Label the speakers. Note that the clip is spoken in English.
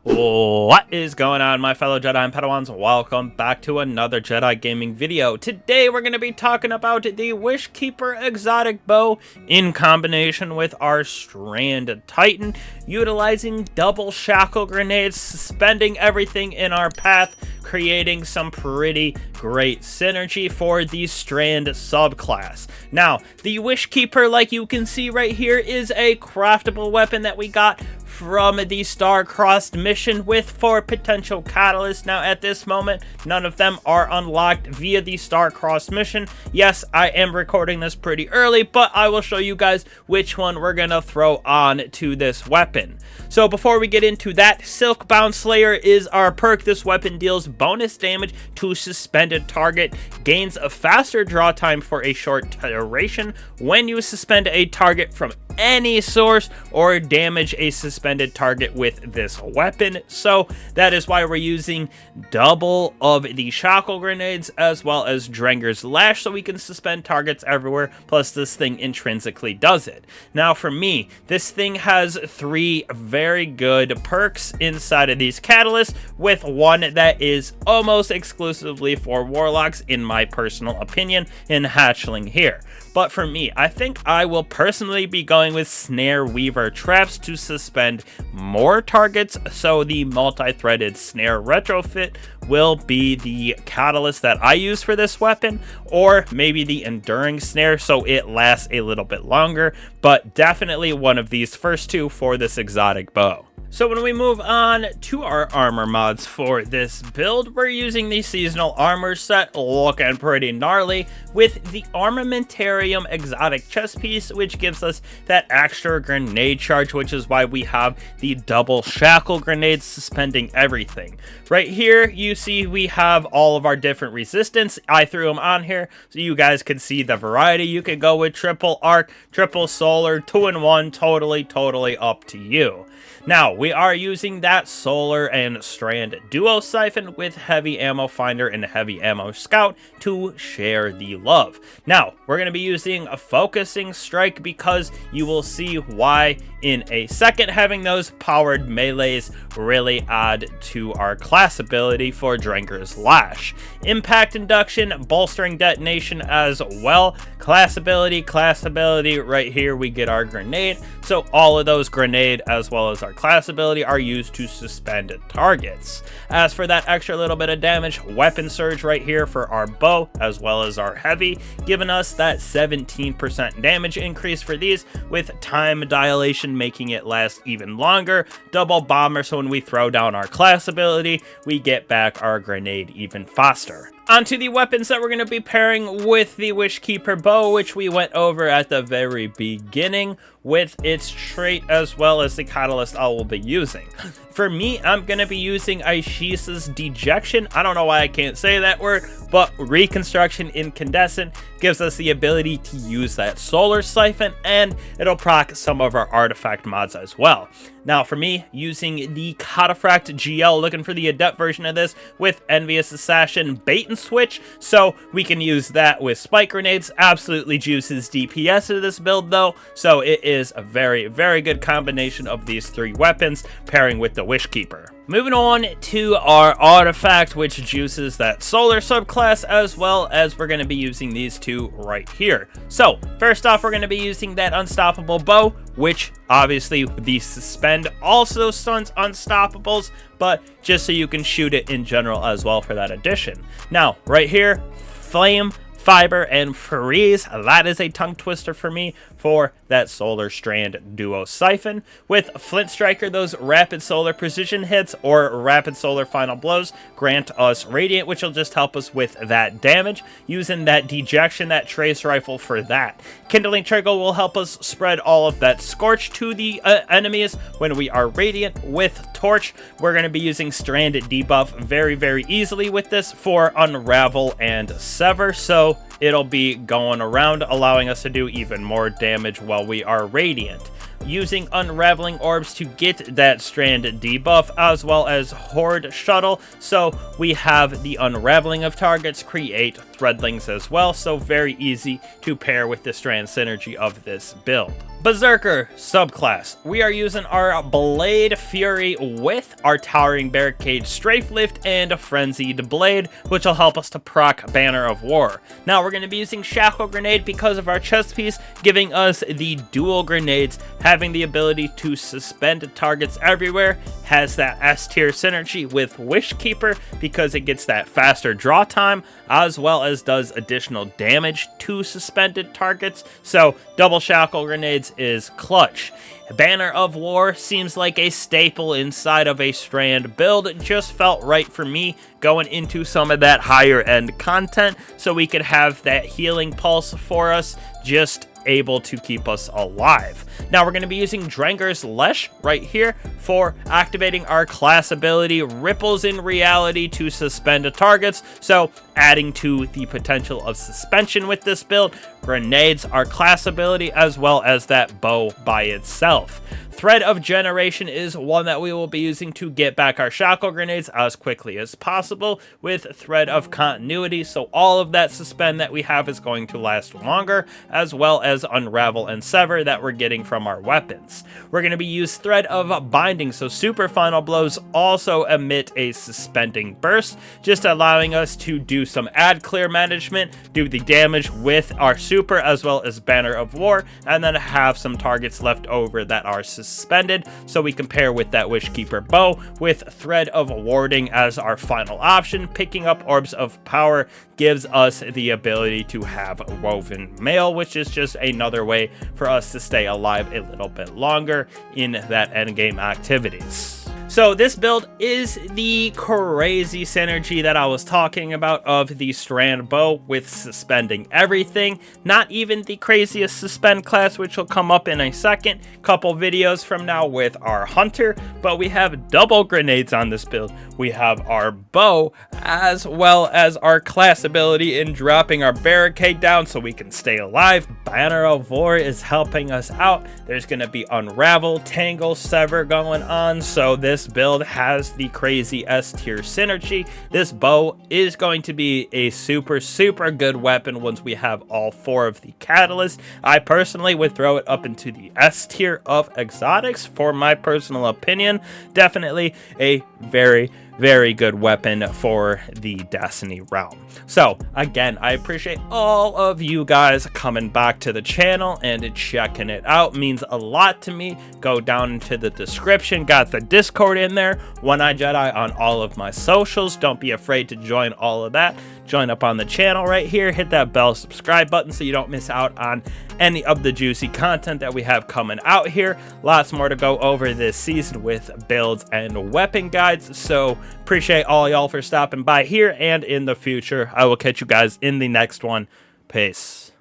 Speaker 1: What is going on, my fellow Jedi and Padawans? Welcome back to another Jedi gaming video. Today we're going to be talking about the Wishkeeper exotic bow in combination with our Strand Titan, utilizing double shackle grenades, suspending everything in our path, creating some pretty great synergy for the Strand subclass. Now, the Wishkeeper, like you can see right here, is a craftable weapon that we got from the Star-Crossed mission with 4 potential catalysts. Now, at this moment, none of them are unlocked via the Star-Crossed mission. Yes, I am recording this pretty early, but I will show you guys which one we're gonna throw on to this weapon. So before we get into that, Silkbound Slayer is our perk. This weapon deals bonus damage to suspended target, gains a faster draw time for a short duration when you suspend a target from any source or damage a suspended target with this weapon. So that is why we're using double of the shackle grenades as well as Drengr's Lash, so we can suspend targets everywhere, plus this thing intrinsically does it. Now for me, this thing has 3 very good perks inside of these catalysts, with one that is almost exclusively for warlocks in my personal opinion in hatchling here. But for me, I think I will personally be going with Snare Weaver traps to suspend more targets, so the multi-threaded snare retrofit will be the catalyst that I use for this weapon, or maybe the enduring snare so it lasts a little bit longer, but definitely one of these first 2 for this exotic bow. So when we move on to our armor mods for this build, we're using the seasonal armor set, looking pretty gnarly, with the Armamentarium exotic chest piece, which gives us that extra grenade charge, which is why we have the double shackle grenades suspending everything. Right here, you see we have all of our different resistance. I threw them on here so you guys can see the variety. You can go with triple arc, triple solar, 2-in-1, totally up to you. Now, we are using that Solar and Strand Duo Siphon with Heavy Ammo Finder and Heavy Ammo Scout to share the love. Now, we're going to be using a Focusing Strike because you will see why in a second. Having those powered melees really add to our class ability for Drengr's Lash. Impact Induction, Bolstering Detonation as well. Class ability, right here we get our grenade. So all of those grenade as well as our class ability are used to suspend targets. As for that extra little bit of damage, Weapon Surge right here for our bow as well as our heavy, giving us that 17% damage increase for these, with time dilation making it last even longer. Double bomber, so when we throw down our class ability, we get back our grenade even faster. Onto the weapons that we're going to be pairing with the Wishkeeper bow, which we went over at the very beginning with its trait as well as the catalyst I will be using. For me, I'm going to be using Aishisa's Dejection. I don't know why I can't say that word, but Reconstruction Incandescent gives us the ability to use that Solar Siphon, and it'll proc some of our artifact mods as well. Now for me, using the Cataphract GL, looking for the adept version of this with Envious Assassin Bait and Switch, so we can use that with spike grenades. Absolutely juices DPS of this build though, so it is a very good combination of these 3 weapons pairing with the Wishkeeper. Moving on to our artifact, which juices that solar subclass, as well as we're going to be using these 2 right here. So first off, we're going to be using that unstoppable bow, which obviously the suspend also stuns unstoppables, but just so you can shoot it in general as well for that addition. Now right here, flame, fiber, and freeze, that is a tongue twister for me for that Solar Strand Duo Siphon. With Flint Striker, those rapid solar precision hits or rapid solar final blows grant us Radiant, which will just help us with that damage, using that Dejection, that Trace Rifle for that. Kindling Trigger will help us spread all of that Scorch to the enemies when we are Radiant. With Torch, we're going to be using Strand Debuff very easily with this for Unravel and Sever, so it'll be going around, allowing us to do even more damage while we are Radiant. Using Unraveling Orbs to get that Strand debuff, as well as Horde Shuttle, so we have the unraveling of targets, create Threadlings as well, so very easy to pair with the Strand synergy of this build. Berserker subclass. We are using our Blade Fury with our Towering Barricade Strafe Lift and a Frenzied Blade, which will help us to proc Banner of War. Now we're going to be using Shackle Grenade because of our chest piece, giving us the dual grenades, having the ability to suspend targets everywhere, has that S tier synergy with Wish Keeper because it gets that faster draw time, as well as does additional damage to suspended targets. So double Shackle Grenades is clutch. Banner of War seems like a staple inside of a Strand build. It just felt right for me going into some of that higher end content so we could have that healing pulse for us, just able to keep us alive. Now we're going to be using Drengr's Lash right here for activating our class ability Ripples in Reality to suspend targets, so adding to the potential of suspension with this build. Grenades, our class ability, as well as that bow by itself. Thread of Generation is one that we will be using to get back our Shackle Grenades as quickly as possible, with Thread of Continuity, so all of that suspend that we have is going to last longer, as well as Unravel and Sever that we're getting from our weapons. We're going to be using Thread of Binding, so Super Final Blows also emit a suspending burst, just allowing us to do some ad clear management, do the damage with our super as well as Banner of War, and then have some targets left over that are suspended, so we can pair with that Wish Keeper bow with Thread of Warding as our final option. Picking up Orbs of Power gives us the ability to have Woven Mail, which is just another way for us to stay alive a little bit longer in that endgame activities. So this build is the crazy synergy that I was talking about of the Strand bow with suspending everything. Not even the craziest suspend class, which will come up in a second couple videos from now with our hunter, but we have double grenades on this build. We have our bow as well as our class ability in dropping our barricade down so we can stay alive. Banner of War is helping us out. There's going to be Unravel, Tangle, Sever going on, so this build has the crazy S tier synergy. This bow is going to be a super good weapon once we have all 4 of the catalysts. I personally would throw it up into the S tier of exotics for my personal opinion. Definitely a very good weapon for the Destiny realm. So again, I appreciate all of you guys coming back to the channel and checking it out. It means a lot to me. Go down into the description, got the Discord in there, One Eye Jedi on all of my socials. Don't be afraid to join all of that. Join up on the channel right here, hit that bell subscribe button so you don't miss out on any of the juicy content that we have coming out here. Lots more to go over this season with builds and weapon guides, so appreciate all y'all for stopping by here and in the future. I will catch you guys in the next one. Peace.